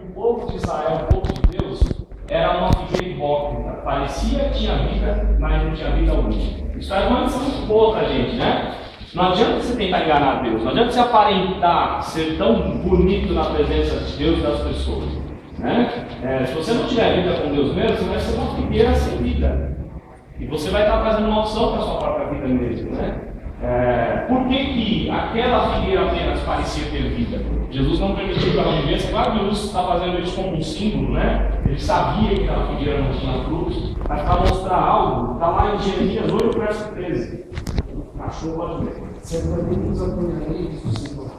o povo de Israel, o povo de Deus, era uma figura hipócrita. Parecia que tinha vida, mas não tinha vida alguma. Isso é uma lição muito boa para a gente, né? Não adianta você tentar enganar Deus, não adianta você aparentar ser tão bonito na presença de Deus e das pessoas. Né? Se você não tiver vida com Deus mesmo, você vai ser uma figueira sem vida. E você vai estar fazendo uma opção para a sua própria vida mesmo. Né? Por que aquela figueira apenas parecia ter vida? Jesus não permitiu que ela vivesse. Claro que Jesus está fazendo isso como um símbolo, né? Ele sabia que aquela figueira não tinha frutos, mas para mostrar algo, está lá em Jeremias 8, verso 13. Achou, pode ver. Certamente os apanharei, diz o Senhor.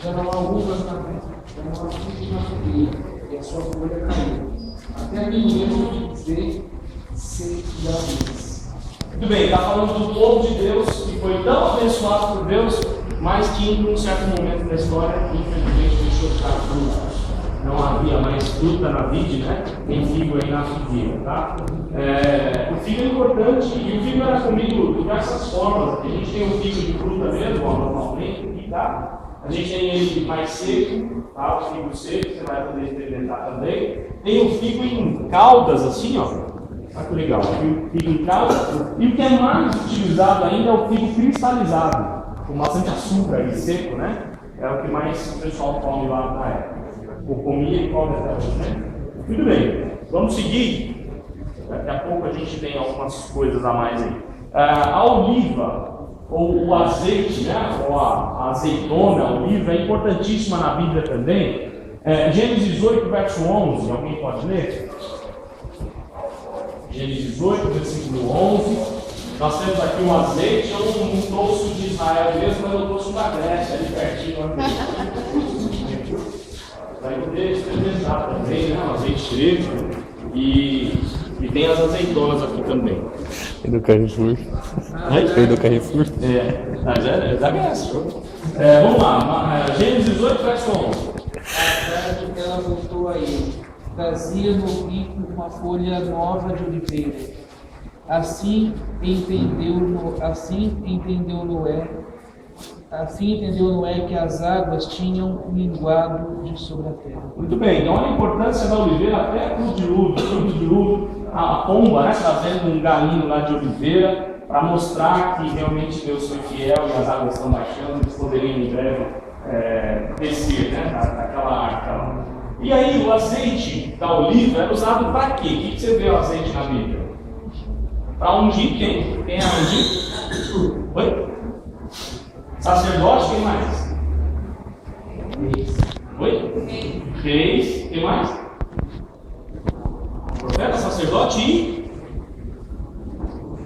Já não há uvas na terra, já não há fruto na figueira, e a sua folha caiu. Até mim mesmo dizer sei da vez. Muito bem, está falando do povo de Deus, que foi tão abençoado por Deus, mas que em um certo momento da história, infelizmente, deixou de dar fruta. Não havia mais fruta na vide, né? Nem figo aí na figueira, tá? O figo é importante, e o figo era comido de diversas formas. A gente tem o figo de fruta mesmo, normalmente, aqui, tá? A gente tem ele mais seco, tá? O figo seco, você vai poder experimentar também. Tem o figo em caldas, assim, ó. Olha que legal, o figo em calda. E o que é mais utilizado ainda é o figo cristalizado, com bastante açúcar e seco, né? É o que mais o pessoal come lá na época. Ou comia e come até hoje, né? Muito bem, vamos seguir. Daqui a pouco a gente tem algumas coisas a mais aí. A oliva, ou o azeite, né? Ou a azeitona, a oliva, é importantíssima na Bíblia também. Gênesis 8, verso 11, alguém pode ler? Gênesis 8, versículo 11. Nós temos aqui um azeite, eu não trouxe o de Israel mesmo, mas eu trouxe um da Grécia, ali pertinho. Vai poder experimentar também, né? Um azeite grego. E tem as azeitonas aqui também. E do Carrefour. Foi do Carrefour. Mas é da Grécia. Vamos lá, Gênesis 8, verso 11. A tarde ela voltou a ele, trazia no bico uma folha nova de oliveira. Assim entendeu Noé que as águas tinham minguado de sobre a terra. Muito bem, então a importância da oliveira até para o dilúvio, a pomba, né, trazendo um galinho lá de oliveira, para mostrar que realmente Deus foi fiel e as águas estão baixando, eles poderiam em breve descer, né, daquela arca. E aí o azeite da oliva era usado para quê? O que você vê o azeite na Bíblia? Para ungir quem? Quem é ungir? Oi? Sacerdote, quem mais? Reis. Oi? Reis, quem mais? Profeta, sacerdote e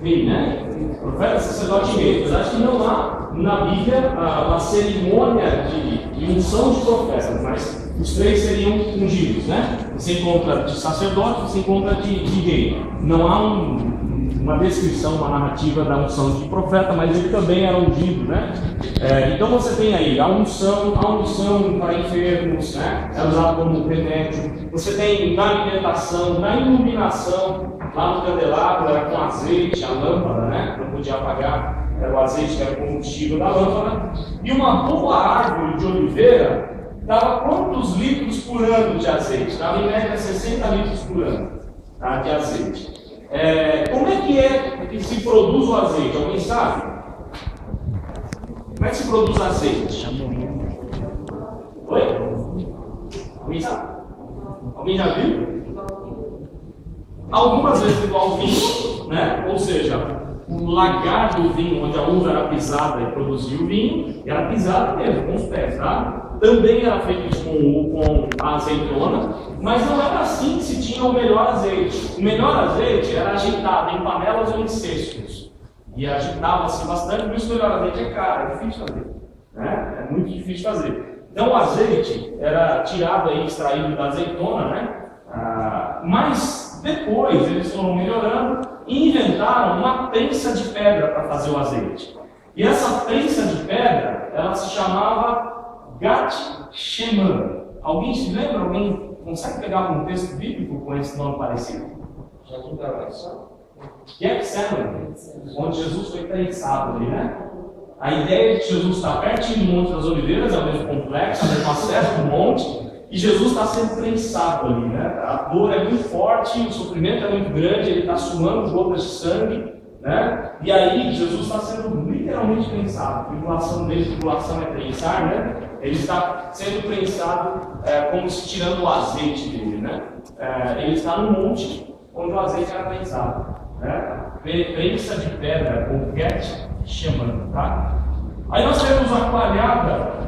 rei, né? Profeta, sacerdote e rei. Apesar de que não há na Bíblia uma cerimônia de unção de profetas, mas os três seriam ungidos, né? Você encontra de sacerdote, você encontra de rei. Não há uma descrição, uma narrativa da unção de profeta, mas ele também era ungido, né? Então você tem aí a unção para enfermos, né? É usado como remédio. Você tem na alimentação, na iluminação, lá no candelabro era com azeite, a lâmpada, né? Não podia apagar, era o azeite que era o combustível da lâmpada. E uma boa árvore de oliveira dava quantos litros por ano de azeite? Dava em média 60 litros por ano, tá, de azeite. Como é que se produz o azeite? Alguém sabe? Como é que se produz azeite? Oi? Alguém sabe? Alguém já viu? Algumas vezes igual ao vinho, né? Ou seja, o lagar do vinho, onde a uva era pisada e produzia o vinho, era pisada mesmo, com os pés, tá? Também era feito isso com a azeitona, mas não era assim que se tinha o melhor azeite. O melhor azeite era agitado em panelas ou em cestos. E agitava-se bastante, por isso o melhor azeite é caro, é difícil fazer. Né? É muito difícil fazer. Então o azeite era tirado e extraído da azeitona, né? Mas depois eles foram melhorando e inventaram uma prensa de pedra para fazer o azeite. E essa prensa de pedra, ela se chamava Gat Shemam. Alguém se lembra? Alguém consegue pegar um texto bíblico com esse nome parecido? Jardim da Oração. Getsemane, onde Jesus foi prensado ali, né? A ideia de Jesus estar pertinho do Monte das Oliveiras, é o mesmo complexo, é o mesmo acesso do monte, E Jesus está sendo prensado ali, né? A dor é muito forte, o sofrimento é muito grande, ele está suando gotas de sangue, né? E aí Jesus está sendo literalmente prensado. A tribulação dele, tribulação é prensar, né? Ele está sendo prensado como se tirando o azeite dele, né? Ele está no monte onde o azeite era prensado, né? Prensa de pedra, ou guete, chamando, tá? Aí nós temos a coalhada,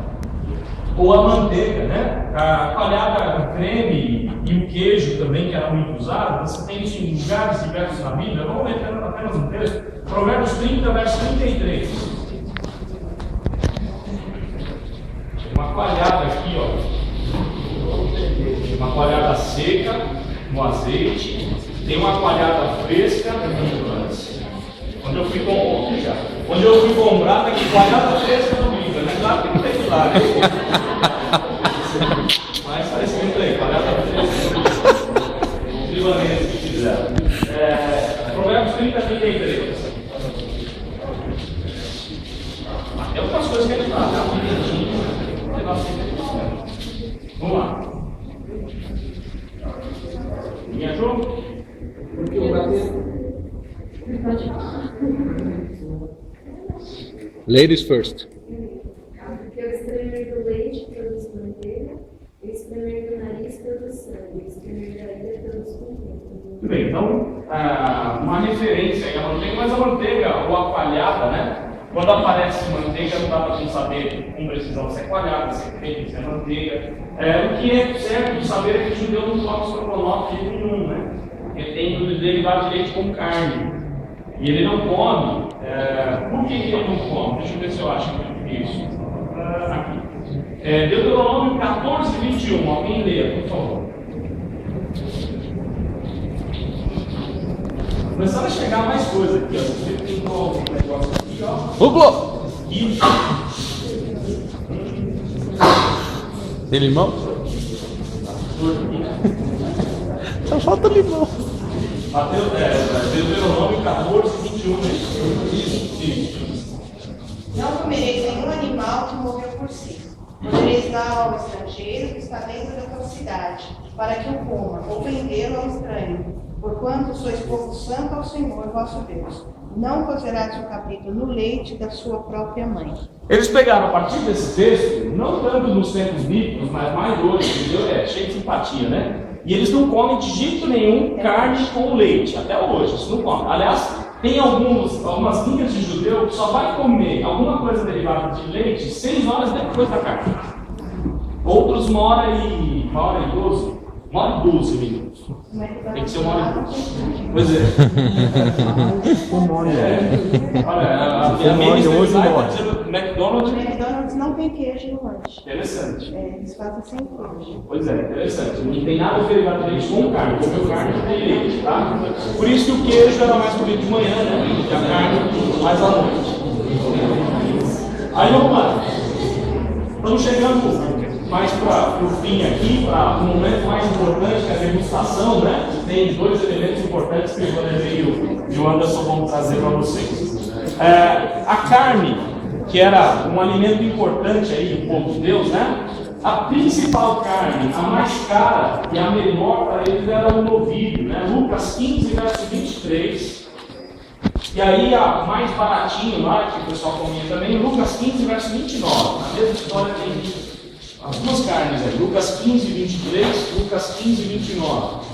ou a manteiga, né? A coalhada, o creme e o queijo também, que era muito usado. Você tem isso em lugares diversos na Bíblia. Vamos ler apenas um texto. Provérbios 30, verso 33. Tem uma coalhada aqui, ó. Uma coalhada seca, no azeite. Tem uma coalhada fresca, onde eu fui comprar, tem que coalhada fresca no Bíblia, né? Claro que não tem milagre. Mas está escrito aí, coalhada fresca. Libanês que fizeram. Provérbios 30, 33. Tem algumas coisas que ele fala, tá? Vamos lá. Me achou? Porque o bater. Ladies first. Porque o espremer do leite produz manteiga, o espremer do nariz produz sangue, o espremer da ira produz contento. Muito bem, então, uma referência aí à manteiga, mas a manteiga, ou a coalhada, né? Quando aparece manteiga, não dá para saber com precisão se é coalhada, se é creme, se é manteiga. O que é certo de saber é que o judeu não come estrogonofe de jeito nenhum, né? Ele tem derivado de leite com carne. E ele não come. Por que ele não come? Deixa eu ver se eu acho isso. Aqui. Deuteronômio 14, 21. Alguém leia, por favor. Começando a chegar mais coisa aqui, ó. Você pintou um negócio aqui, ó. Hugo! Isso. Tem limão? Só falta limão. Deuteronômio 14, 21. Isso. Não comereis nenhum animal que morreu por si. Podereis dar ao estrangeiro que está dentro da tua cidade, para que o coma, ou vendê-lo ao estranho, porquanto sois povo santo ao Senhor vosso Deus. Não cozerás o cabrito no leite da sua própria mãe. Eles pegaram a partir desse texto, não tanto nos tempos bíblicos, mas mais hoje, entendeu? Cheio de simpatia, né? E eles não comem de jeito nenhum carne com leite, até hoje, isso não comem. Aliás, tem algumas linhas de judeu que só vai comer alguma coisa derivada de leite 6 horas depois da carne. Outros 1 hora e 12. 1 hora e 12 minutos. Tem que ser 1 hora e 12. Pois é. Olha, a minha especialidade é o McDonald's. O McDonald's não tem queijo no lanche. Interessante. Eles fazem sem queijo. Pois é, interessante. Não tem nada derivado de leite com carne. Comeu carne não tem leite, tá? Por isso que o queijo era mais comido de manhã, né? E a carne mais à noite. Aí vamos lá. Estamos chegando mais para o fim aqui, para o momento mais importante, que é a degustação, né? Tem 2 elementos importantes que o Vanderlei e o Anderson vão trazer para vocês. A carne, que era um alimento importante aí do povo de Deus, né? A principal carne, a mais cara e a menor para eles era o novilho, né? Lucas 15, verso 23. E aí a mais baratinho lá, que o pessoal comia também, Lucas 15, verso 29. Na mesma história tem as 2 carnes aí, Lucas 15, 23, Lucas 15, 29.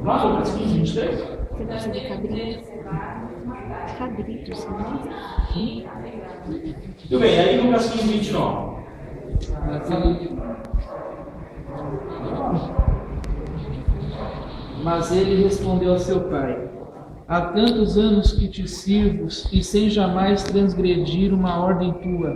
Lá, Lucas 15, 23? Pedaço de cabrito. Cabritos, né? Tudo bem, aí Lucas 15, 29. Mas ele respondeu a seu pai: há tantos anos que te sirvo e sem jamais transgredir uma ordem tua,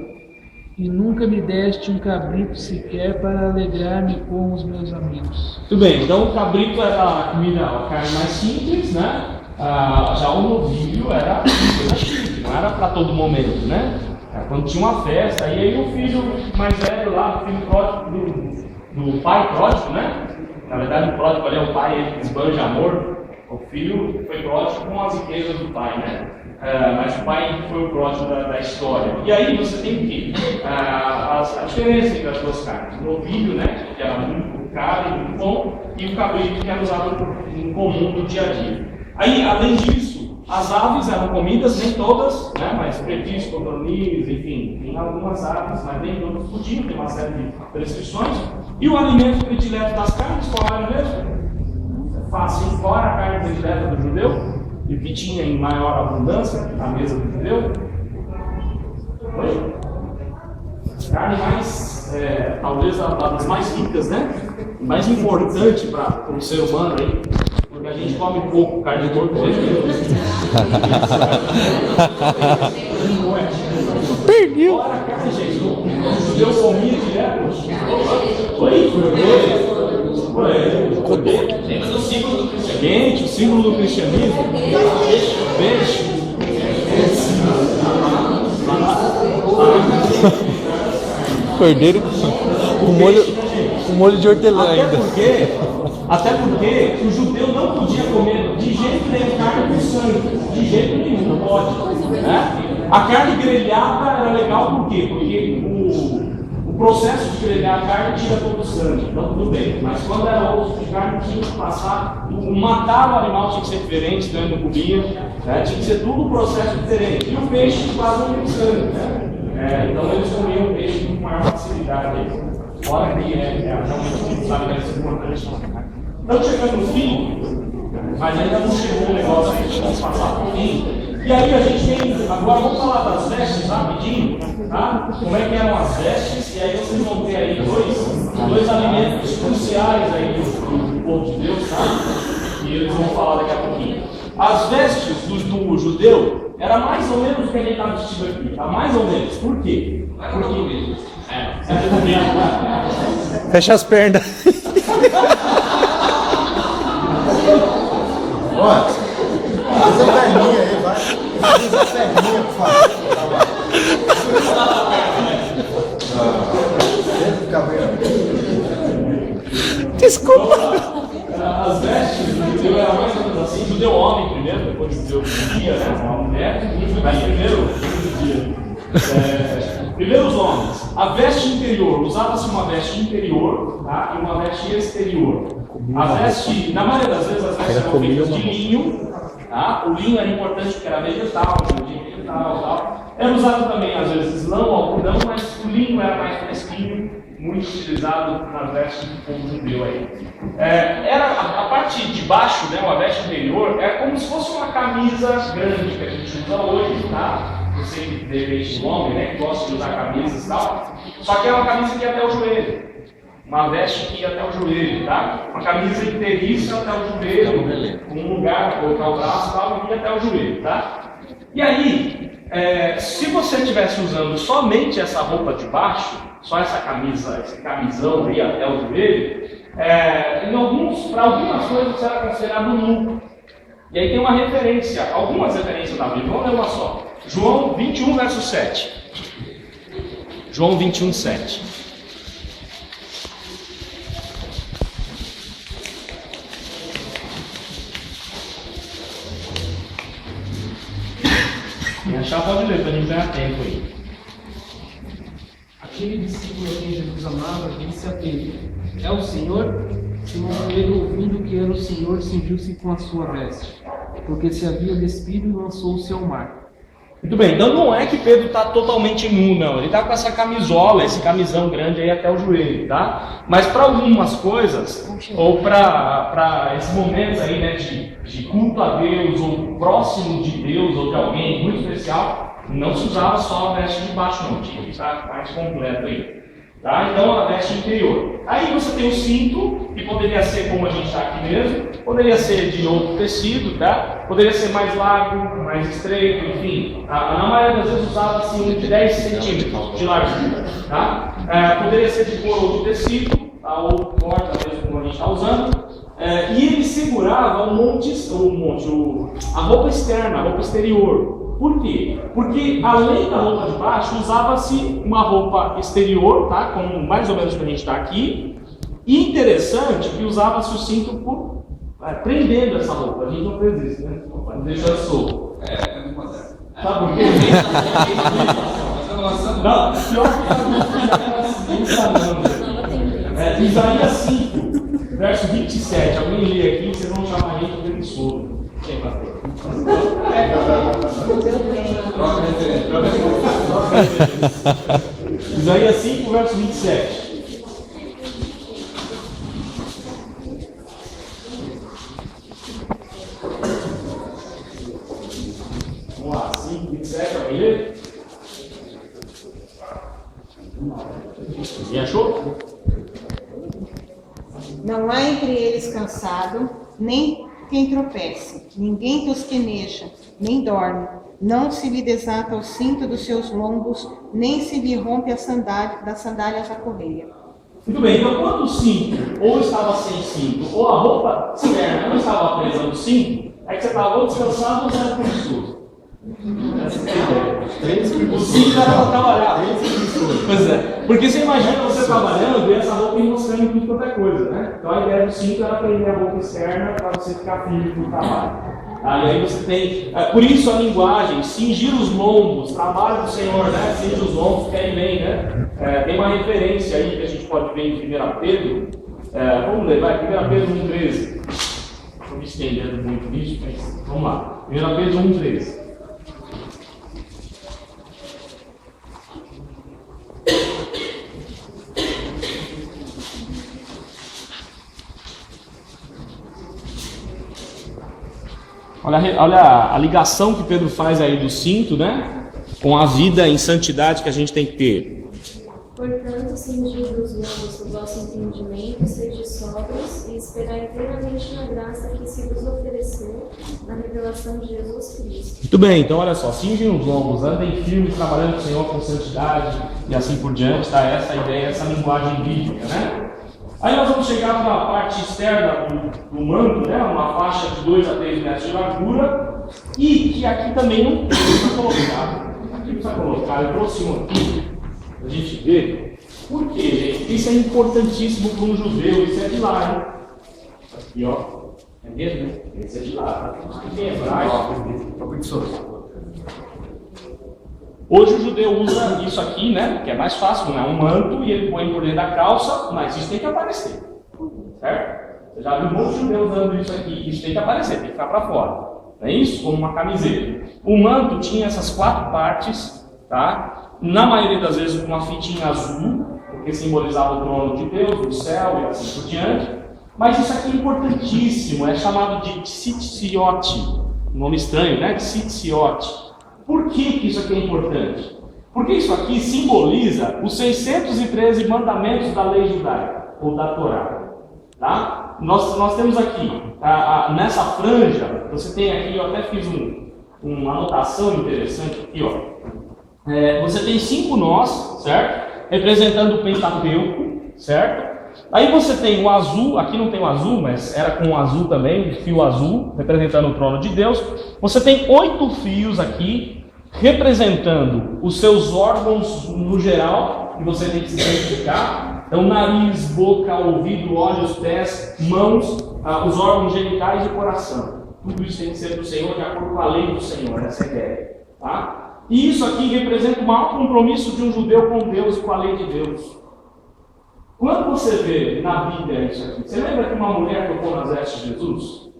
e nunca me deste um cabrito sequer para alegrar-me com os meus amigos. Tudo bem, então o cabrito era a comida, a carne mais simples, né? Já o novilho era coisa chique, não era para todo momento, né? Quando tinha uma festa, e aí o filho mais velho lá, o filho pródigo do pai pródigo, né? Na verdade, o pródigo ali é o pai, ele esbanja amor. O filho foi pródigo com as riquezas do pai, né? Mas o pai foi o pródigo da história. E aí você tem o quê? A diferença entre as duas carnes. O novilho, né? Que era muito caro e muito bom, e o cabrito, que era usado em comum no dia a dia. Aí, além disso, as aves eram comidas, nem todas, né? Mas pretis, codorniz, enfim, tem algumas aves, mas nem todas podiam, tem uma série de prescrições. E o alimento predileto das carnes, qual era mesmo? Fácil, fora a carne predileta do judeu, e que tinha em maior abundância na mesa do judeu. Oi? Carne mais, talvez a das mais ricas, né? Mais importante para o ser humano aí, porque a gente come pouco carne de porco. Perdeu! Fora a carne, gente, o judeu comia direto. Oi? Lembra do símbolo do cristianismo? O símbolo do cristianismo? Peixe. Cordeiro com molho de hortelã ainda. Até porque o judeu não podia comer de jeito nenhum carne com sangue. De jeito nenhum, não pode. Né? A carne grelhada era legal por quê? Porque o processo de grelhar a carne tira todo o sangue, então tudo bem. Mas quando era osso de carne, tinha que passar, matar o animal tinha que ser diferente, então ele não comia, né? Tinha que ser tudo um processo diferente. E o peixe quase não tem sangue, né? Então eles comiam o peixe com maior facilidade. Fora que realmente sabe que é importante. Então chegando no fim, mas ainda não chegou o negócio aí, vamos passar um pouquinho. E aí a gente tem, agora vamos falar das vestes rapidinho, tá? Como é que eram as vestes, e aí vocês vão ter aí dois alimentos cruciais aí do povo de Deus, tá? E eles vão falar daqui a pouquinho. As vestes do judeu era mais ou menos o que a gente está vestindo aqui, tá? Mais ou menos. Por quê? Porque Fecha as pernas. Ó, faz a perninha aí, vai. Faz a perninha, por favor. Desculpa. As vestes do judeu eram mais ou menos assim. Judeu homem primeiro, depois judeu dia, né? Uma mulher, mas primeiro os homens. A veste interior, usava-se uma veste interior, tá? E uma veste exterior. A veste, na maioria das vezes, as vestes eram feitas de linho, tá? O linho era importante porque era vegetal, tal. Era usado também, às vezes, lã ou algodão, mas o linho era mais fresquinho, muito utilizado nas vestes do povo judeu aí. Era a parte de baixo, né, uma veste interior, é como se fosse uma camisa grande que a gente usa hoje, tá? Você que de repente um homem, né, que gosta de usar camisas e tal, só que é uma camisa que ia até o joelho. Uma veste que ia até o joelho, tá? Uma camisa inteiriça até o joelho, com um lugar para colocar o braço e tal, e ia até o joelho, tá? E aí, se você estivesse usando somente essa roupa de baixo, só essa camisa, esse camisão aí até o joelho, para algumas coisas você era considerado nu. E aí tem uma referência, algumas referências na Bíblia, vamos ler uma só. João 21, verso 7. João 21, 7. Quem achar pode ler, para a gente ganhar tempo aí. Aquele discípulo a quem Jesus amava disse a Pedro: é o Senhor? Simão Pedro, ouvindo que era o Senhor, cingiu-se com a sua veste, porque se havia despido e lançou-se ao mar. Muito bem, então não é que Pedro está totalmente nu, não. Ele está com essa camisola, esse camisão grande aí até o joelho, tá? Mas para algumas coisas, ou para esse momento aí, né, de culto a Deus, ou próximo de Deus, ou de alguém muito especial, não se usava só a veste de baixo, não. Tinha que estar mais completo aí. Tá? Então a veste interior. Aí você tem o cinto, que poderia ser como a gente está aqui mesmo, poderia ser de outro tecido, tá? Poderia ser mais largo, mais estreito, enfim. Na maioria das vezes usava assim de 10 centímetros de largura. Tá? Poderia ser de couro ou de tecido, tá? Ou corda mesmo como a gente está usando. E ele segurava a roupa externa, a roupa exterior. Por quê? Porque além da roupa de baixo, usava-se uma roupa exterior, tá? Como mais ou menos que a gente está aqui, E interessante que usava-se o cinto prendendo essa roupa. A gente não fez isso, né? Não deixa solto. Sabe por quê? Não, pior que Isaías 5, verso 27. Alguém lê aqui, vocês vão chamar a gente de preguiçoso. Quem, pastor? Isaías 5, verso 27. Vamos lá, 5, 27, alguém lê? E achou? Não há entre eles cansado, nem quem tropece, ninguém tosqueneja, nem dorme. Não se lhe desata o cinto dos seus lombos, nem se lhe rompe das sandálias da correia. Muito bem, então quando o cinto ou estava sem cinto, ou a roupa externa não estava presa no cinto, é que você estava ou descansado ou você era preguiçoso. O cinto era para trabalhar. Pois é, porque você imagina você trabalhando e essa roupa mostrando em tudo quanto é coisa, né? Então a ideia do cinto era prender a roupa externa para você ficar firme no trabalho. E aí você tem, por isso a linguagem, cingir os lombos, trabalho do Senhor, né? Cingir os lombos, querem bem, né? Tem uma referência aí que a gente pode ver em 1 Pedro, vamos ler, vai, 1 Pedro 1,13. Estou me estendendo muito nisso, mas vamos lá. 1 Pedro 1,13. Olha a ligação que Pedro faz aí do cinto, né? Com a vida em santidade que a gente tem que ter. Portanto, cingindo os lombos do vosso entendimento, sede sóbrios e esperai inteiramente na graça que se vos ofereceu na revelação de Jesus Cristo. Muito bem, então olha só, cingem os lombos, andem firmes, trabalhando com o Senhor com santidade e assim por diante, tá? Essa ideia, essa linguagem bíblica, né? Aí nós vamos chegar para a parte externa do manto, né? Uma faixa de 2 a 3 metros de largura, e que aqui também não precisa colocar. Aqui precisa colocar, eu trouxe um aqui, para a gente ver. Por quê, gente? Isso é importantíssimo para um judeu, isso é de lá, hein? Aqui, ó. É mesmo, né? Esse é de lá, tá? Aqui tem hebraico. Hoje o judeu usa isso aqui, né? Que é mais fácil, né? Um manto e ele põe por dentro da calça, mas isso tem que aparecer, certo? Você já viu um monte de judeu usando isso aqui, isso tem que aparecer, tem que ficar para fora. Não é isso? Como uma camiseta. O manto tinha essas 4 partes, tá? Na maioria das vezes com uma fitinha azul, porque simbolizava o trono de Deus, o céu e assim por diante. Mas isso aqui é importantíssimo, é chamado de tzitziot, um nome estranho, né? Tzitziot. Por que isso aqui é importante? Porque isso aqui simboliza os 613 mandamentos da lei judaica, ou da Torá. Tá? Nós temos aqui, nessa franja, você tem aqui, eu até fiz uma anotação interessante aqui, ó. Você tem 5 nós, certo? Representando o Pentateuco, certo? Aí você tem o azul, aqui não tem o azul, mas era com o azul também, o fio azul, representando o trono de Deus. Você tem 8 fios aqui, representando os seus órgãos no geral, que você tem que se identificar. Então, nariz, boca, ouvido, olhos, pés, mãos, os órgãos genitais e coração. Tudo isso tem que ser do Senhor, de acordo com a lei do Senhor, essa é a ideia. Tá? E isso aqui representa o maior compromisso de um judeu com Deus e com a lei de Deus. Quando você vê na Bíblia isso aqui, você lembra que uma mulher tocou nas vestes de Jesus?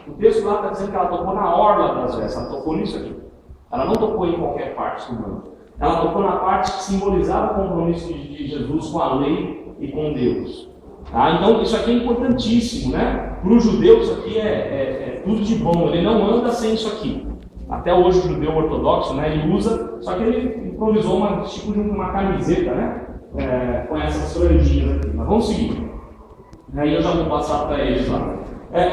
O texto lá está dizendo que ela tocou na orla das vestes, ela tocou nisso aqui. Ela não tocou em qualquer parte do manto. Ela tocou na parte que simbolizava o compromisso de Jesus com a lei e com Deus. Tá? Então isso aqui é importantíssimo, né? Para o judeu isso aqui é tudo de bom, ele não anda sem isso aqui. Até hoje o judeu ortodoxo, né, ele usa, só que ele improvisou tipo de uma camiseta, né? Com essas franjinhas aqui. Mas vamos seguir. Aí eu já vou passar para eles lá.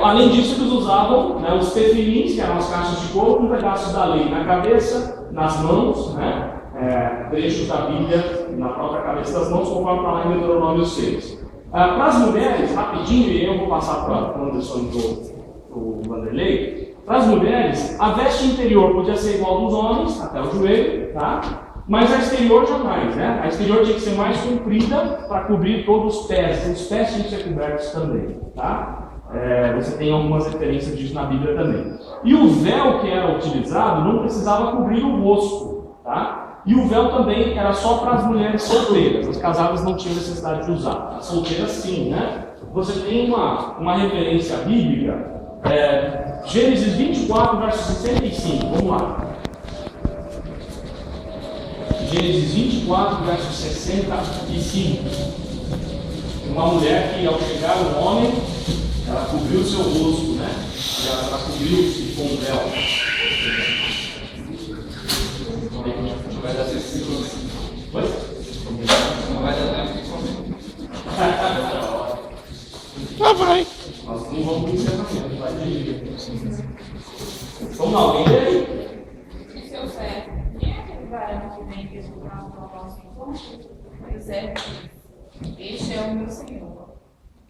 Além disso, eles usavam, né, os tefilins, que eram as caixas de couro, com pedaços da lei na cabeça, nas mãos, né, trechos da Bíblia na própria cabeça das mãos, conforme está lá em Deuteronômio 6. Para as mulheres, rapidinho, e eu vou passar para o Anderson e o Vanderlei. Para as mulheres, a veste interior podia ser igual dos homens, até o joelho, tá? Mas a exterior jamais, né? A exterior tinha que ser mais comprida para cobrir todos os pés. Os pés tinham que ser cobertos também, tá? Você tem algumas referências disso na Bíblia também. E o véu que era utilizado não precisava cobrir o rosto, tá? E o véu também era só para as mulheres solteiras. As casadas não tinham necessidade de usar. As solteiras sim, né? Você tem uma referência bíblica, Gênesis 24, verso 65. Vamos lá. Gênesis 24, verso 65. Uma mulher que, ao chegar o homem, ela cobriu o seu rosto, né? Ela cobriu-se com o véu. Vai dar tempo. Oi? Não vai dar tempo. Vai. Nós não vamos para o encerramento, vai ter. Vamos lá, alguém lê aí? O seu servo, quem é aquele varão que vem questionar o nosso encontro? O servo diz: este é o meu Senhor.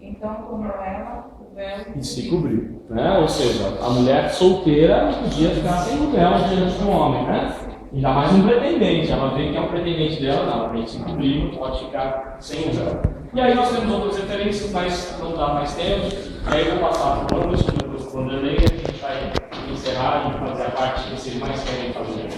Então, como ela, o véu E se cobriu, né? Ou seja, a mulher solteira não podia ficar sem o véu diante do homem, né? E ainda mais um pretendente. Ela vê que é um pretendente dela, não, a gente se cobrir, não pode ficar sem o véu. E aí nós temos outras referências, mas não dá mais tempo. E aí eu vou passar para o Anderson, depois para o Anderlei, e a gente vai encerrar e fazer a parte que vocês mais querem fazer.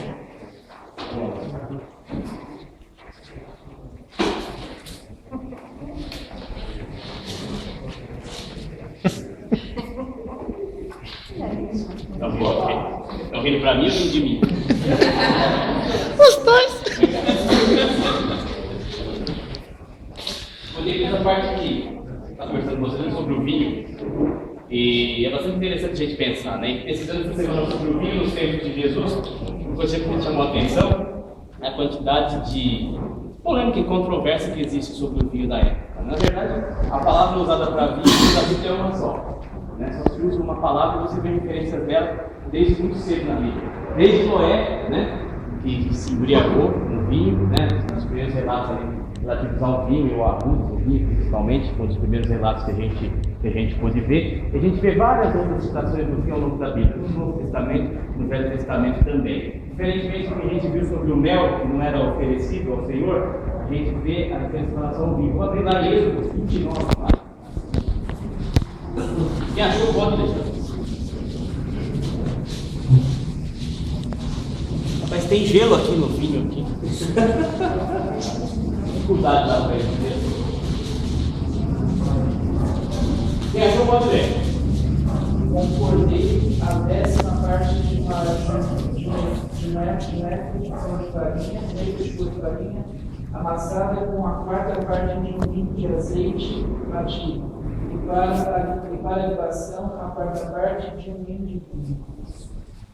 Tá bom, ok. Estão rindo pra mim ou rindo de mim? Os dois. Poderia essa parte aqui, está conversando com vocês sobre o vinho, e é bastante interessante a gente pensar, né? Pesquisando essa semana sobre o vinho nos tempos de Jesus, uma coisa que me chamou a atenção é a quantidade de polêmica e controvérsia que existe sobre o vinho da época. Na verdade, a palavra usada para vinho na Bíblia é uma só. Né? Só se usa uma palavra e você vê referências dela desde muito cedo na Bíblia. Desde Noé, né? Que se embriagou no vinho, né? Nos primeiros relatos ali relativos ao vinho e ao abuso do vinho, principalmente, foi um dos primeiros relatos que a gente pôde ver. E a gente vê várias outras citações do vinho ao longo da Bíblia, no Novo Testamento, no Velho Testamento também. Diferentemente do que a gente viu sobre o mel, que não era oferecido ao Senhor, a gente vê a diferença em relação ao vinho. Vou abrir lá em Êxodo 29, tá? Quem achou, pode deixar. Rapaz, tem gelo aqui no vinho aqui. Dificuldade da frente. Quem achou, pode ler. Concordei a 10ª parte de uma farinha, meio de farinha, amassada com a 4ª parte de um vinho de azeite batido. E para a libação, a 4ª parte de um vinho de vinho.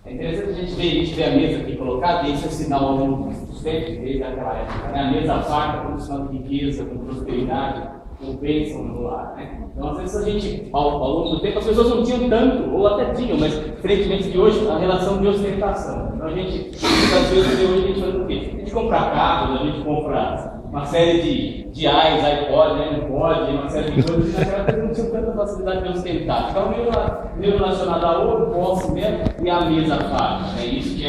É interessante a gente ver a mesa aqui colocada, e esse é sinal ao longo dos tempos, desde aquela época. Né? A mesa farta como sinal de riqueza, com prosperidade, com bênção no lar. Né? Então, às vezes, a gente, ao longo do tempo, as pessoas não tinham tanto, ou até tinham, mas, diferentemente de hoje, a relação de ostentação. Então, a gente, muitas vezes, hoje, a gente faz o quê? A gente compra carros, a gente compra uma série de iPod, iPod, uma série de coisas, e naquela época não tinha tanta facilidade de ostentar. Ficava meio relacionado a ouro, posse mesmo, e a mesa farta. É isso que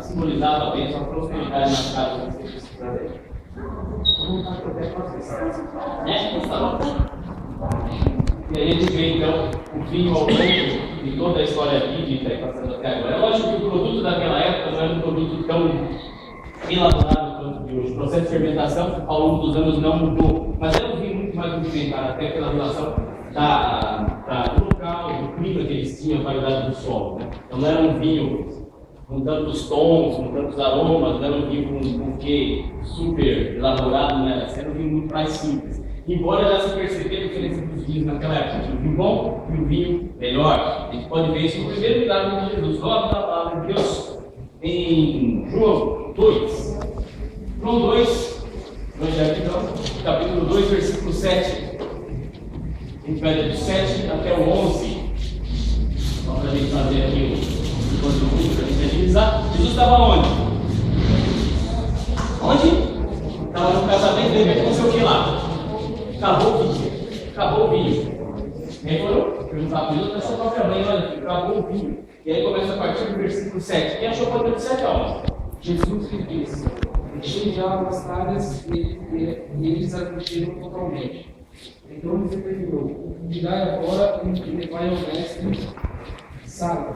simbolizava a bênção, a prosperidade na casa que você precisa dele. E a gente vê então o vinho ao longo de toda a história bíblica e passando até agora. É lógico que o produto daquela época não era um produto tão elaborado quanto de hoje. O processo de fermentação ao longo dos anos não mudou, mas era um vinho muito mais rudimentar, até pela relação do local, do clima que eles tinham, a qualidade do solo. Né? Então não era um vinho com tantos tons, com tantos aromas, não era um vinho com um buquê super elaborado, né? Era um vinho muito mais simples. Embora já se perceba a diferença dos vinhos naquela época, tinha o vinho bom e o vinho melhor. A gente pode ver isso no primeiro milagre de Jesus, logo da palavra de Deus, em João 2. João 2, então, capítulo 2, versículo 7. A gente vai do 7 até o 11. Só para a gente fazer aqui o conteúdo, para a gente agilizar. Jesus estava onde? Onde? Estava no casamento, de repente aconteceu o que lá? Acabou o vinho. E aí foram perguntar para Jesus, da sua própria mãe, olha, acabou o vinho. E aí começa a partir do versículo 7. Quem achou pode ler de 7 a 11? Jesus lhe disse: enchei de água as talhas, e eles as encheram totalmente. Então lhes determinou: tirai agora e levai ao mestre Sala.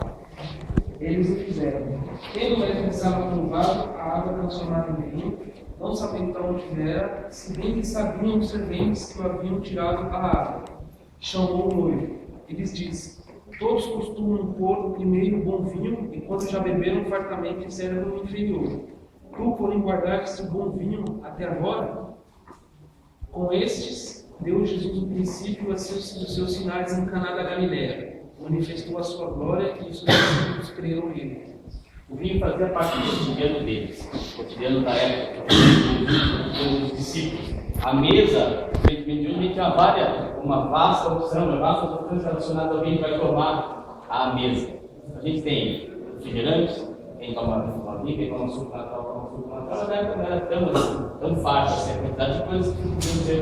Eles o fizeram. Tendo o mestre Sala provado a água transformada em vinho, não sabendo para onde era, se bem que sabiam os serventes que o haviam tirado a água. Chamou o noivo e lhes disse: todos costumam pôr primeiro o bom vinho, e quando já beberam fartamente servem o inferior. Tu, porém, guardaste o bom vinho até agora? Com estes, deu Jesus o princípio dos seus sinais em Caná da Galileia. Manifestou a sua glória e os seus discípulos creram nele. O vinho fazia parte do cotidiano deles, o cotidiano da época, dos discípulos. A mesa, mediante uma vasta opção, uma vasta opção relacionada ao vinho que vai tomar a mesa. A gente tem refrigerantes, quem toma vinho, quem toma suco natural, toma suco natural. Na época não era tão fácil assim, a quantidade de coisas que podiam ser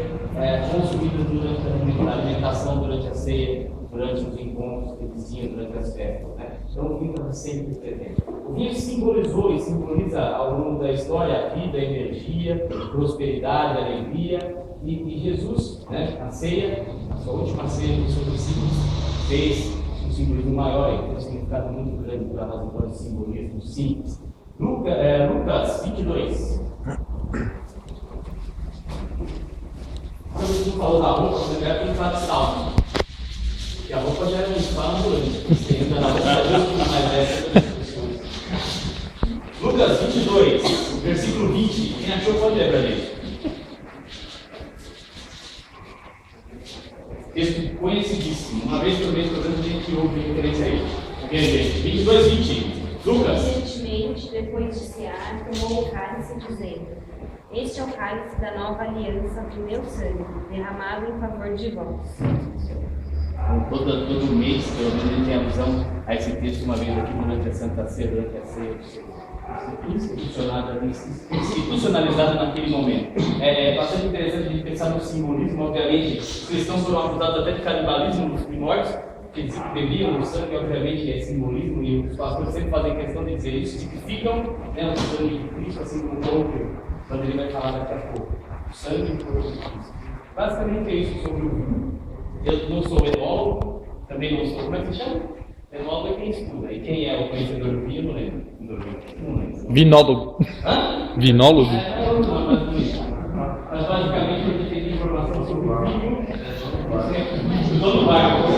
consumidas durante a alimentação, durante a ceia, durante os encontros que eles tinham, durante as festas. Né? Então o vinho estava sempre presente. O vinho simbolizou e simboliza ao longo da história a vida, a energia, a prosperidade, a alegria. E Jesus, né, na ceia, na sua última ceia com os seus discípulos, fez um simbolismo maior e um significado muito grande para nós, então esse simbolismo simples. Lucas 22. Quando Jesus falou da roupa, você deve pensar de salmo. E a roupa já era um espalho ambulante. Você ainda na roupa mais essa. Lucas 22, versículo 20. Quem achou pode ler para a gente. Texto conhecidíssimo. Uma vez por mês, a gente ouve referência a ele. 22, 20. Lucas. Recentemente, depois de cear, tomou o cálice, dizendo: este é o cálice da nova aliança do meu sangue, derramado em favor de vós. Todo mês, pelo menos, a gente tem alusão a esse texto uma vez aqui durante a Santa Ceia, durante a ceia do Senhor. Institucionalizado naquele momento. É bastante interessante a gente pensar no simbolismo. Obviamente, os cristãos foram acusados até de canibalismo nos primórdios, que diziam que bebiam o sangue, obviamente é simbolismo, e os pastores sempre fazem questão de dizer isso, tipificam o sangue de Cristo, assim como o corpo, quando ele vai falar daqui a pouco. O sangue e o corpo de Cristo. Basicamente é isso sobre o vinho. Eu não sou enólogo, também não sou, como é que se chama? Enólogo é quem estuda. E quem é o conhecedor do vinho, não lembro. Não lembro. Vinólogo. Hã? Vinólogo? Mas basicamente a gente tem informação sobre o vinho. Todo barco.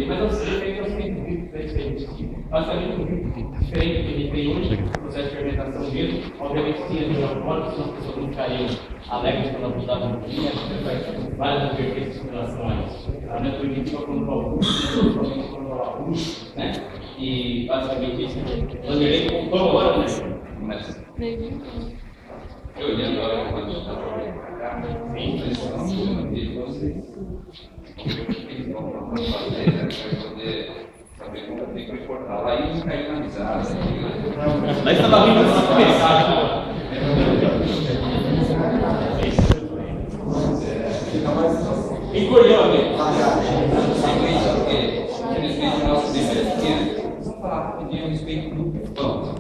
Mas não sei, tem uns diferentes. Basicamente, o vinho diferente que a gente tem hoje, o processo de fermentação mesmo, obviamente tinha de alcoólicos, senão as pessoas não ficariam alegres quando abusavam do vinho, a gente vai várias advertências em relação a isso. A gente proibitiva quando ao luxo, principalmente quando ao luxo, né? E basicamente isso. Vanderlei contou agora, né? Mas. Eu olhando agora quando está para cá, eles vão fazer, para poder saber como tem que reportar. Lá e não cair na risada. Lá estava vindo essa mensagem. Encolheu a minha. Aqueles vídeos nossos pequenos, vamos falar rapidinho a respeito do pão.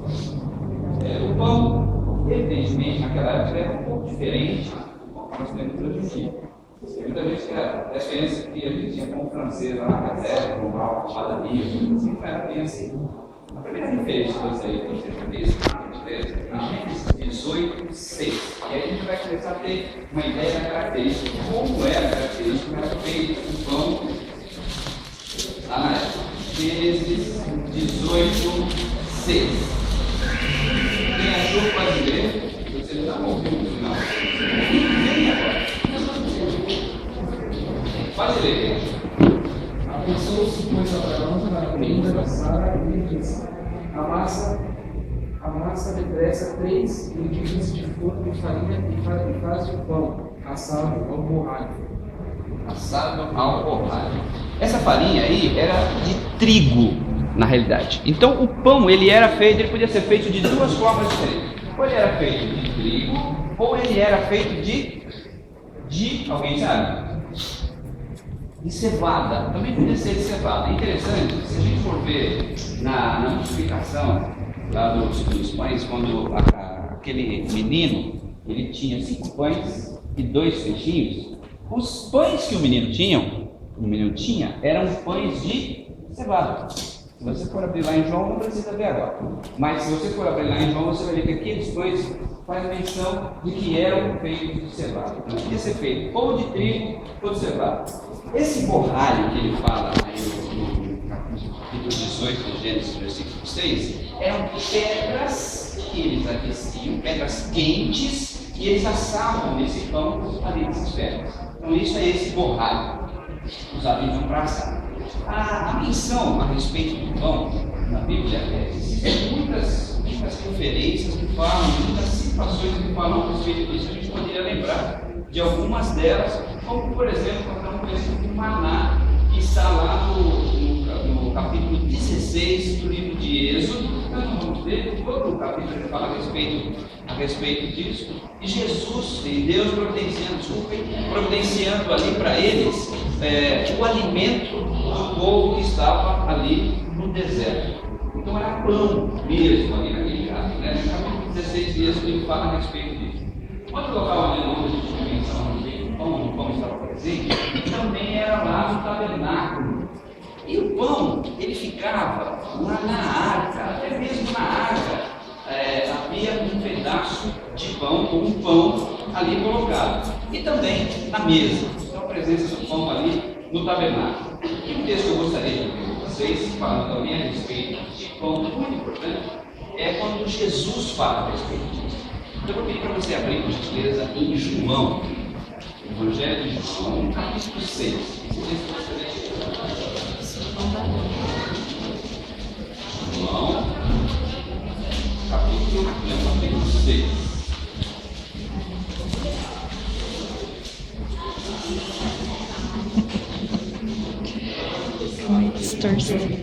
O pão, evidentemente, naquela época era um pouco diferente do pão que nós temos hoje em dia. Muita gente que a experiência que a gente tinha com o francês lá na caserna, com uma padaria, assim, não era bem assim. A primeira referência que eu sei que você fez, em Gênesis 18, 6. E aí a gente vai começar a ter uma ideia da característica, como era a característica que era feito o pão lá na época. Gênesis 18, 6. Quem achou pode ler, você já não ouviu no final. Vem agora. Pode ler. Apressou-se, pois, Abraão na tenda da Sara e lhe disse: amassa depressa 3 medidas de flor de farinha e faz o pão, assado ao borralho. Assado ao borralho. Essa farinha aí era de trigo, na realidade. Então o pão, ele podia ser feito de duas formas diferentes. Ou ele era feito de trigo, ou ele era feito de alguém sabe? de cevada, também podia ser de cevada. É interessante, se a gente for ver na multiplicação lá dos pães, quando aquele menino, ele tinha 5 pães e 2 peixinhos, os pães que o menino tinha eram pães de cevada. Se você for abrir lá em João, não precisa ver agora. Mas se você for abrir lá em João, você vai ver que aqueles pães faz menção de que eram feitos de cevada. Então, podia ser feito ou de trigo ou de cevada. Esse borralho que ele fala aí no capítulo 18 de Gênesis, versículo 6, eram pedras que eles aqueciam, pedras quentes, e eles assavam esse pão ali nessas pedras. Então, isso é esse borralho usado então para assar. A menção a respeito do pão na Bíblia, existem muitas referências que falam, muitas situações que falam a respeito disso. A gente poderia lembrar de algumas delas, como por exemplo, o exemplo do maná, que está lá no capítulo 16 do livro de Êxodo. Nós não vamos ver todo o capítulo que fala a respeito disso. E Jesus, e Deus providenciando ali para eles o alimento do povo que estava ali no deserto. Então era pão mesmo ali naquele caso, né? No capítulo 16 dias ele fala a respeito disso. Outro local onde a gente menção o pão estava presente, também era lá no tabernáculo. E o pão, ele ficava lá na arca, até mesmo na arca havia um pedaço de pão, ou um pão ali colocado. E também na mesa. Então a presença do pão ali no tabernáculo. E um texto que eu gostaria de ver com vocês, falando também a respeito de pão, muito importante, é quando Jesus fala a respeito disso. Então eu vou pedir para você abrir com gentileza em João, Evangelho de João, capítulo 6. João, capítulo 6.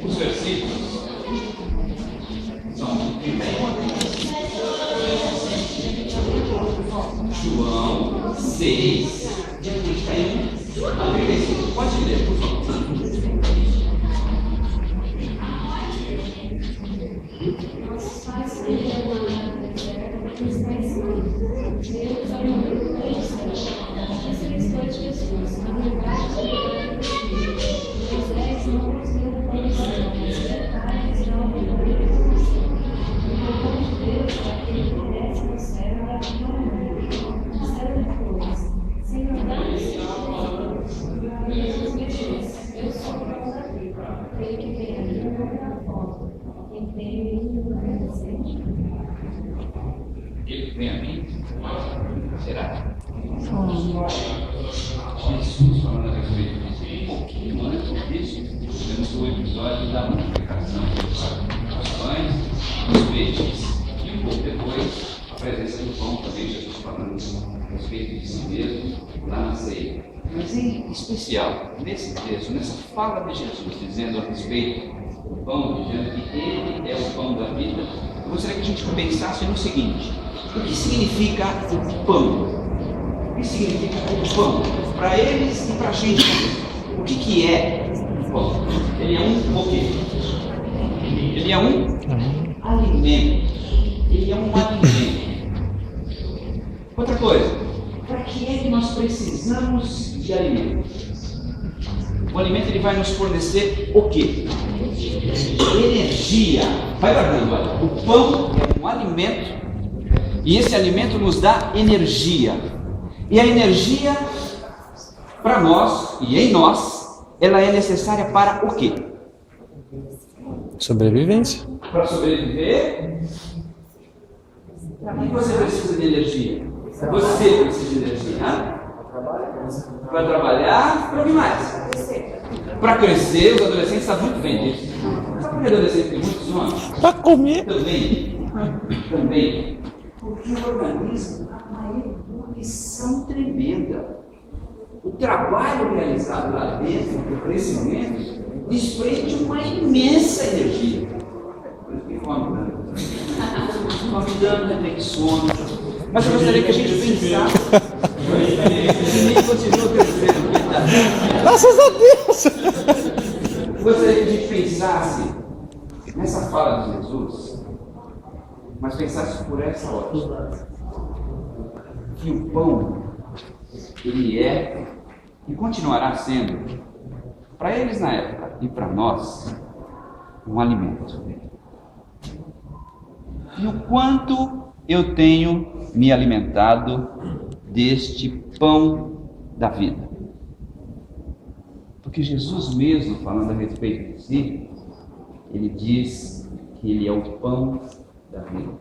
Os versículos são 31 a 35. João 6, de 31 a 35. Pode ler, por favor. Nossos pais viveram na terra, Deus amou Cristo Jesus, na verdade, Moisés não nos deu condição, mas detalhes não obedeceram. O povo de Deus, para que ele pudesse no céu, era uma série de coisas. Sem mudar Jesus me disse: eu sou o pão da vida. Aquele que vem aqui não terá fome. Quem tem em mim não é presente. Ele que vem a mim, será? Jesus falando a respeito disso. Um pouquinho antes disso, temos o episódio da multiplicação dos pães, dos peixes. E um pouco depois, a presença do pão também, Jesus falando a respeito de si mesmo, lá na ceia. Mas em especial, nesse texto, nessa fala de Jesus, dizendo a respeito do pão, dizendo que ele é o pão da vida, eu gostaria que a gente pensasse no seguinte: o que significa o pão? O que significa o pão? Para eles e para a gente também. O que é o pão? Ele é um o quê? Ele é um alimento. Ele é um alimento. Outra coisa, para que é que nós precisamos de alimento? O alimento ele vai nos fornecer o quê? Energia. Vai guardando, olha. O pão é um alimento e esse alimento nos dá energia. E a energia, para nós e em nós, ela é necessária para o quê? Sobrevivência. Para sobreviver. Para que você precisa de energia? Você precisa de energia, né? Para trabalhar, para o que mais? Para crescer, os adolescentes sabem muito bem disso. Sabe por que adolescente tem muitos sonhos? Para comer. Também. Porque o organismo dá uma ebulição tremenda. O trabalho realizado lá dentro, o crescimento, desprende uma imensa energia. Por isso que come dando, tem sono. Mas eu gostaria que a gente pensasse. E nem continua crescendo, Graças a Deus! Gostaria que a gente pensasse nessa fala de Jesus, mas pensasse por essa ótica. Que o pão, ele é e continuará sendo, para eles na época e para nós, um alimento. E o quanto eu tenho me alimentado deste pão da vida. Porque Jesus mesmo, falando a respeito de si, ele diz que ele é o pão da vida.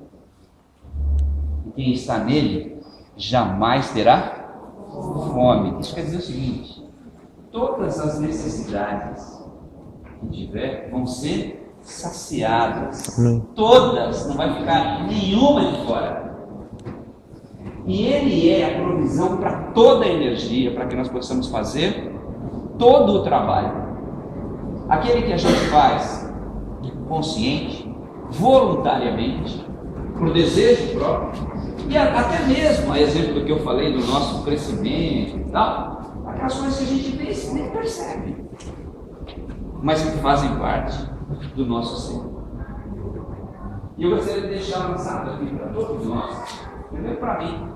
E quem está nele jamais terá fome. Isso quer dizer o seguinte: todas as necessidades que tiver vão ser saciadas. Todas, não vai ficar nenhuma de fora. E ele é a provisão para toda a energia, para que nós possamos fazer todo o trabalho. Aquele que a gente faz consciente, voluntariamente, por desejo próprio, e até mesmo, a exemplo do que eu falei do nosso crescimento e tal, aquelas coisas que a gente nem percebe, mas que fazem parte do nosso ser. E eu gostaria de deixar lançado aqui para todos nós, primeiro para mim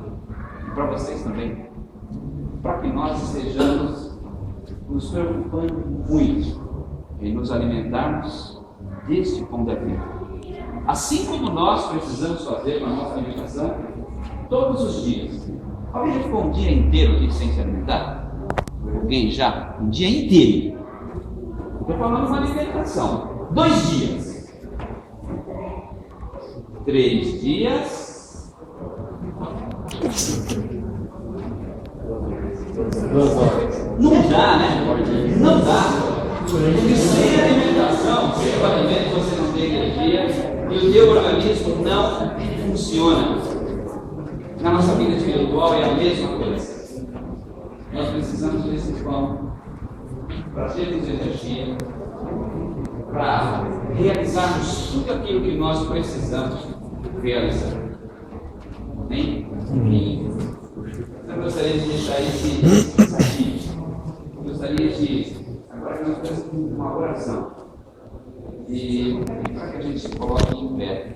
e para vocês também, para que nós estejamos nos preocupando muito em nos alimentarmos deste pão da vida. Assim como nós precisamos fazer na nossa alimentação todos os dias. Alguém já ficou um dia inteiro aqui sem se alimentar? Alguém já? Um dia inteiro. Estou falando de uma alimentação. 2 dias. 3 dias. 2 horas. Não dá, né? Não dá. Porque sem alimentação, sem o alimento, você não tem energia e o teu organismo não funciona. Na nossa vida espiritual é a mesma coisa. Nós precisamos desse pão para termos energia, para realizarmos tudo aquilo que nós precisamos realizar. Amém? Eu gostaria de deixar esse aqui. Eu gostaria de, agora que nós temos uma oração, e para que a gente se coloque em pé.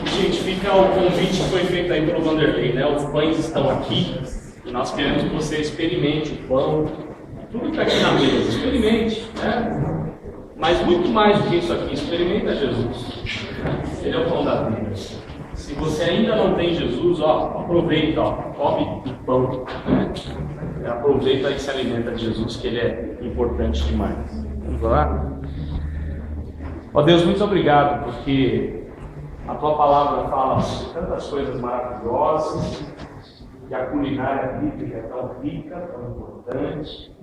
Gente, fica o convite que foi feito aí pelo Vanderlei, né? Os pães estão aqui e nós queremos que você experimente o pão, tudo que está aqui na mesa, experimente, né? Mas muito mais do que isso aqui, experimenta Jesus. Ele é o pão da vida. Se você ainda não tem Jesus, aproveita, come o pão, né? Aproveita e se alimenta de Jesus, que ele é importante demais. Vamos lá? Ó Deus, muito obrigado, porque a tua palavra fala de tantas coisas maravilhosas, e a culinária bíblica é tão rica, tão importante,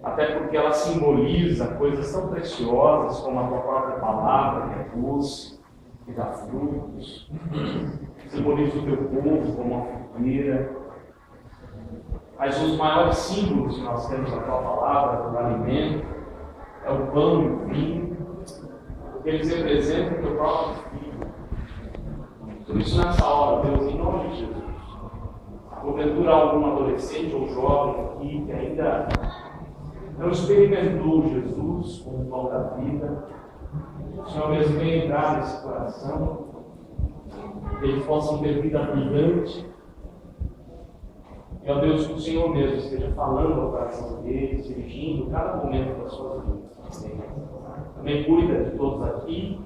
até porque ela simboliza coisas tão preciosas como a tua própria palavra, que é luz, que dá frutos, simboliza o teu povo como uma figueira. Mas os maiores símbolos que nós temos na tua palavra, do alimento, é o pão e o vinho, porque eles representam o teu próprio filho. Por isso, nessa hora, Deus, em nome de Jesus, porventura algum adolescente ou jovem aqui que ainda não experimentou Jesus como o pão da vida, o Senhor mesmo vem entrar nesse coração, que eles possam ter vida abundante. E, ó Deus, que o Senhor mesmo esteja falando ao coração deles, dirigindo cada momento das suas vidas. Também cuida de todos aqui,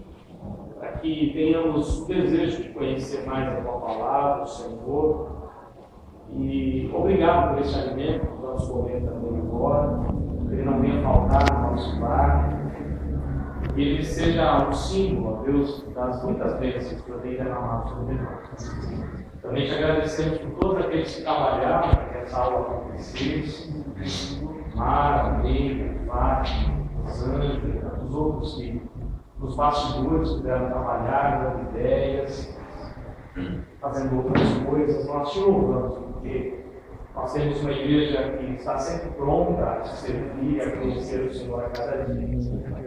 para que tenhamos o desejo de conhecer mais a tua palavra, o Senhor. E obrigado por esse alimento que vamos comer também agora, que ele não venha faltar no nosso lar, e ele seja um símbolo, ó Deus, das muitas bênçãos que eu tenho derramado sobre nós. Também te agradecemos por todos aqueles que trabalharam para que essa aula acontecesse, Mara, Neira, Fátima, Sandra, os outros que nos bastidores puderam trabalhar, dando ideias, fazendo outras coisas. Nós te louvamos, porque Nós temos uma igreja que está sempre pronta a servir, a conhecer o Senhor a cada dia.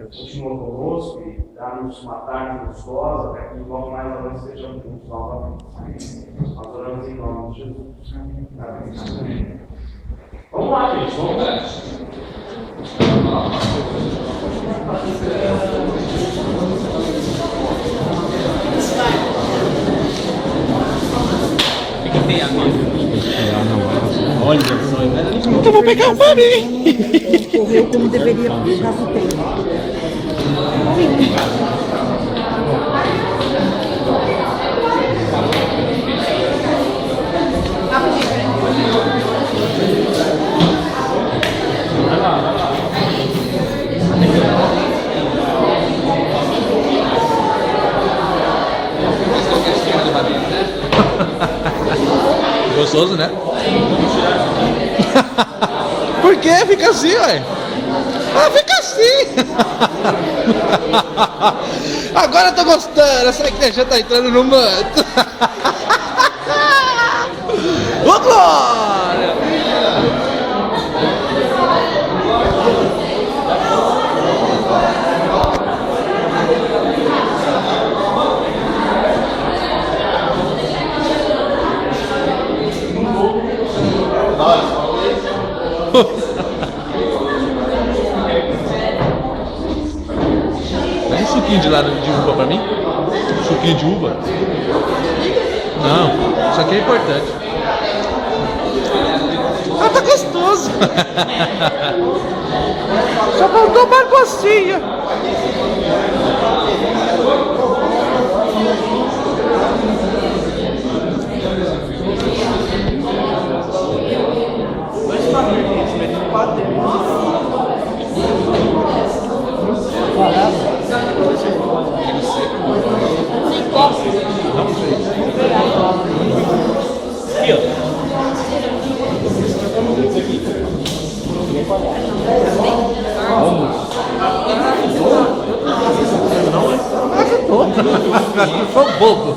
Continua conosco e dá-nos uma tarde gostosa, para que logo mais nós estejamos juntos novamente. Nós oramos em nome de Jesus. Amém. Vamos lá, gente, vamos lá. O que tem a mesa? Olha só, eu vou pegar o paninho. Correu como deveria puxar o tempo. Gostoso, né? Por que fica assim, ué? Ah, fica assim! Agora eu tô gostando, essa igreja tá entrando no manto. Ô, glória! Dá um suquinho de lado de uva pra mim? Suquinho de uva? Não, isso aqui é importante. Ah, tá gostoso! Só faltou uma gocinha! Sou bobo.